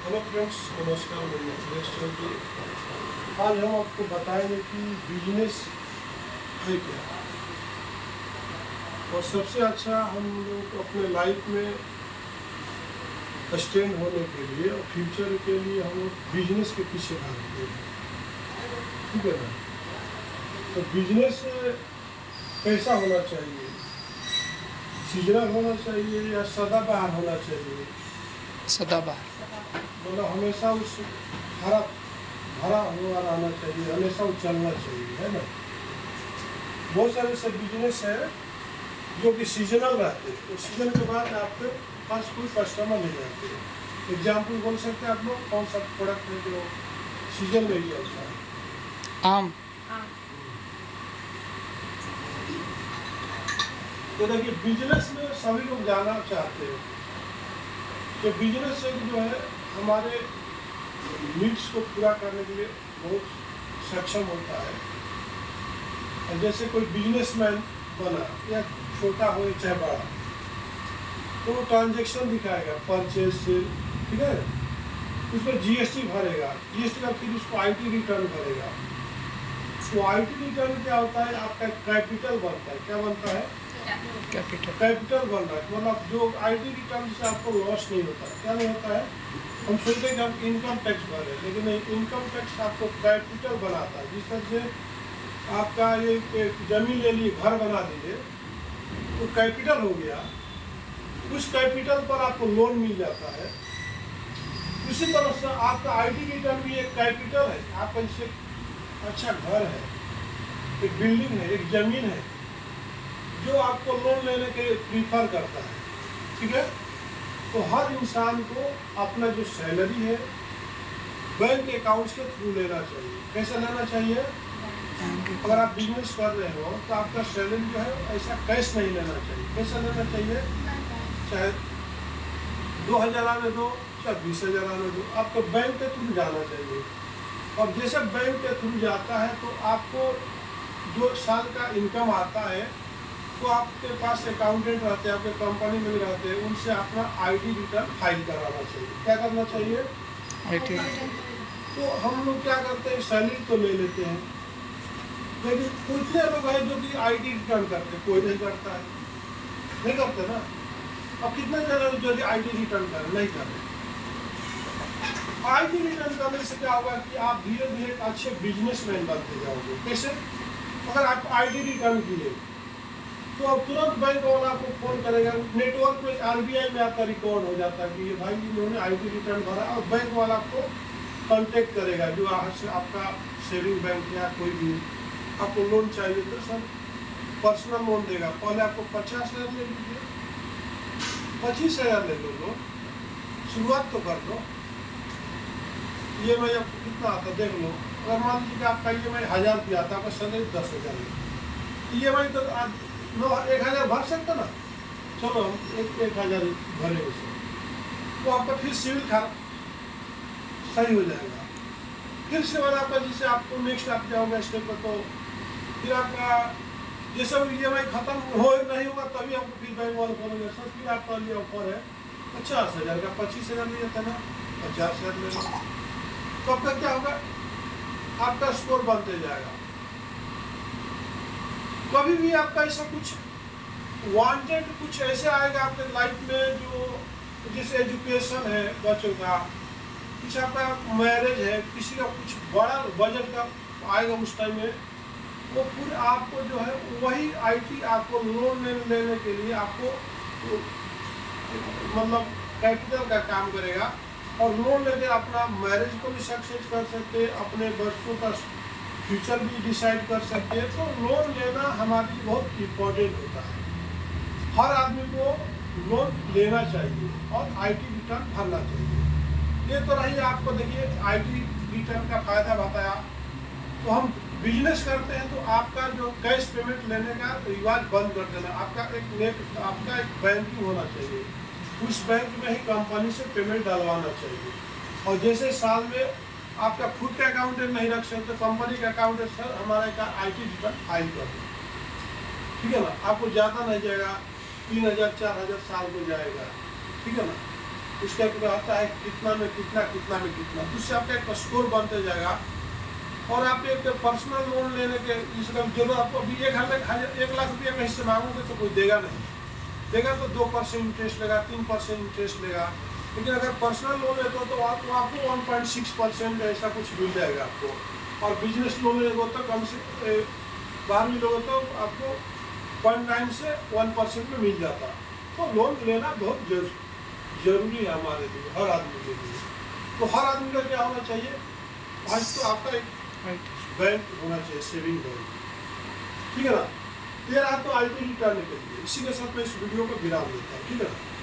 Hello friends, नमस्कार। मैं मिथिलेश चौधरी। आज हम आपको बताएंगे कि बिजनेस है क्या, और सबसे अच्छा हम लोग अपने लाइफ में स्टैंड होने के लिए और फ्यूचर के लिए हम लोग बिजनेस के पीछे भागते हैं। ठीक है ना? तो बिजनेस कैसा होना चाहिए? सीजनल होना चाहिए या सदाबहार होना चाहिए? सदाबहार। मतलब हमेशा उस हरा भरा हुआ रहना चाहिए, हमेशा वो चलना चाहिए, है ना? बहुत सारे ऐसे बिजनेस है जो कि सीजनल रहते हैं, तो सीजन के बाद आपके पास कोई कस्टमर नहीं रहते। एग्जाम्पल बोल सकते हैं आप लोग, कौन सा प्रोडक्ट है जो सीजन में ही चलता है? आम। तो देखिए, बिजनेस में सभी लोग जाना चाहते हैं कि बिजनेस से जो है हमारे नीड्स को पूरा करने के लिए बहुत सक्षम होता है। और जैसे कोई बिजनेसमैन बना, या छोटा हो या चाहे बड़ा, तो वो ट्रांजेक्शन दिखाएगा, परचेज सेल, ठीक है? उसमें जीएसटी भरेगा, जीएसटी का फिर उसको आईटी रिटर्न भरेगा। तो आईटी रिटर्न क्या होता है? आपका कैपिटल बनता है। क्या बनता है? कैपिटल बन रहा है। मतलब जो आईटी रिटर्न से आपको लॉस नहीं होता। क्या नहीं होता है? हम सोचते हैं कि हम इनकम टैक्स भर रहे हैं, लेकिन नहीं, इनकम टैक्स आपको कैपिटल बनाता है। जिस तरह से आपका ये जमीन ले ली, घर बना दीजिए, तो कैपिटल हो गया। उस कैपिटल पर आपको लोन मिल जाता है। उसी तरह से आपका आईटी रिटर्न भी एक कैपिटल है। आपका जैसे अच्छा घर है, एक बिल्डिंग है, एक जमीन है, जो आपको लोन लेने के लिए प्रीफर करता है। ठीक है? तो हर इंसान को अपना जो सैलरी है बैंक अकाउंट्स के थ्रू लेना चाहिए। कैसे लेना चाहिए? अगर आप बिजनेस कर रहे हो तो आपका सैलरी जो है ऐसा कैश नहीं लेना चाहिए। कैसा लेना चाहिए? चाहे 2000 आने दो, चाहे 20,000 आने दो, आपको बैंक के थ्रू जाना चाहिए। और जैसे बैंक के थ्रू जाता है तो आपको जो साल का इनकम आता है, तो आपके पास अकाउंटेंट रहते हैं, आपके कंपनी में भी रहते हैं, उनसे अपना आईटी रिटर्न फाइल कराना चाहिए। क्या करना चाहिए? आईटी। तो हम लोग क्या करते हैं, सैलरी तो ले लेते हैं, लेकिन कितने लोग हैं जो कि आईटी रिटर्न करते हैं? कोई नहीं करता है। नहीं करते ना? अब कितने जगह जो आईटी रिटर्न करें? नहीं कर रहे। आईटी रिटर्न करने से क्या होगा कि आप धीरे धीरे एक अच्छे बिजनेसमैन बनते जाओगे। कैसे? अगर आप आईटी रिटर्न किए तो अब तुरंत बैंक वाला आपको फोन करेगा। नेटवर्क में आरबीआई में आपका रिकॉर्ड हो जाता है कि ये भाई इन्होंने आईटी रिटर्न भरा, और बैंक वाला आपको कांटेक्ट करेगा, जो से आपका सेविंग बैंक या कोई भी आपको लोन चाहिए तो सर पर्सनल लोन देगा। पहले आपको 50,000 ले लीजिए, 25,000 ले लो लोन, शुरुआत तो कर दो। EMI आपको कितना आता देख लो। अगर मान लीजिए कि आपका EMI 1000 रुपया आता है, आपका सैलरी 10,000 है, EMI तो 1,000 भर सकते ना? चलो हम 1,000 भरेंगे सर, तो आपका फिर सिविल खराब सही हो जाएगा। फिर से बाद आपका जैसे आपको नेक्स्ट आप जाओगे स्टेप पर, तो फिर आपका जैसे EMI खत्म हो नहीं होगा तभी आपको फिर बैंक वाले बोलेंगे सर फिर आपका लिए ऑफर है 50,000 का, 25,000 ले जाता है ना, 50,000 ले लो। तो आपका क्या होगा? आपका स्कोर बनते जाएगा। कभी भी आपका ऐसा कुछ वांटेड कुछ ऐसे आएगा आपके लाइफ में, जो जैसे एजुकेशन है बच्चों का, कुछ आपका मैरिज है, किसी का कुछ बड़ा बजट का आएगा उस टाइम में, वो पूरे आपको जो है वही आईटी आपको लोन लेने के लिए आपको मतलब कैपिटल का काम करेगा। और लोन लेकर अपना मैरिज को भी सक्सेस कर सकते हैं, अपने बच्चों का फ्यूचर भी डिसाइड कर सकते हैं। तो लोन लेना हमारे लिए बहुत इम्पोर्टेंट होता है। हर आदमी को लोन लेना चाहिए और आईटी रिटर्न भरना चाहिए। ये तो रही आपको, देखिए आईटी रिटर्न का फायदा बताया। तो हम बिजनेस करते हैं तो आपका जो कैश पेमेंट लेने का रिवाज बंद कर देना। आपका एक बैंकिंग होना चाहिए, उस बैंक में ही कंपनी से पेमेंट डलवाना चाहिए। और जैसे साल में आपका खुद का अकाउंटेंट नहीं रख सकते, कंपनी का अकाउंटेंट सर हमारा का आईटी रिटर्न फाइल कर दो, ठीक है ना? आपको ज़्यादा नहीं जाएगा, 3,000 4,000 साल को जाएगा, ठीक है ना? उसका एक आता है कितना में कितना, कितना में कितना, तो उससे आपका एक स्कोर बनते जाएगा। और आप एक पर्सनल लोन लेने के जरूर आपको अभी 1 लाख रुपये में हिस्से मांगोगे तो कोई देगा नहीं, देगा तो 2% इंटरेस्ट लेगा, 3% इंटरेस्ट लेगा। लेकिन अगर पर्सनल लोन लेते हो तो आपको 1.6% ऐसा कुछ मिल जाएगा आपको। और बिजनेस लोन लेते तो कम से 12 लोगे तो आपको 0.9 से 1% में मिल जाता। तो लोन लेना बहुत जरूरी है हमारे लिए, हर आदमी के लिए। तो हर आदमी का क्या होना चाहिए, आज तो आपका एक बैंक होना चाहिए, सेविंग बैंक, ठीक है ना। ये रहा तो IT रिटर्न के लिए। इसी के साथ मैं इस वीडियो को विराम देता हूँ, ठीक है ना।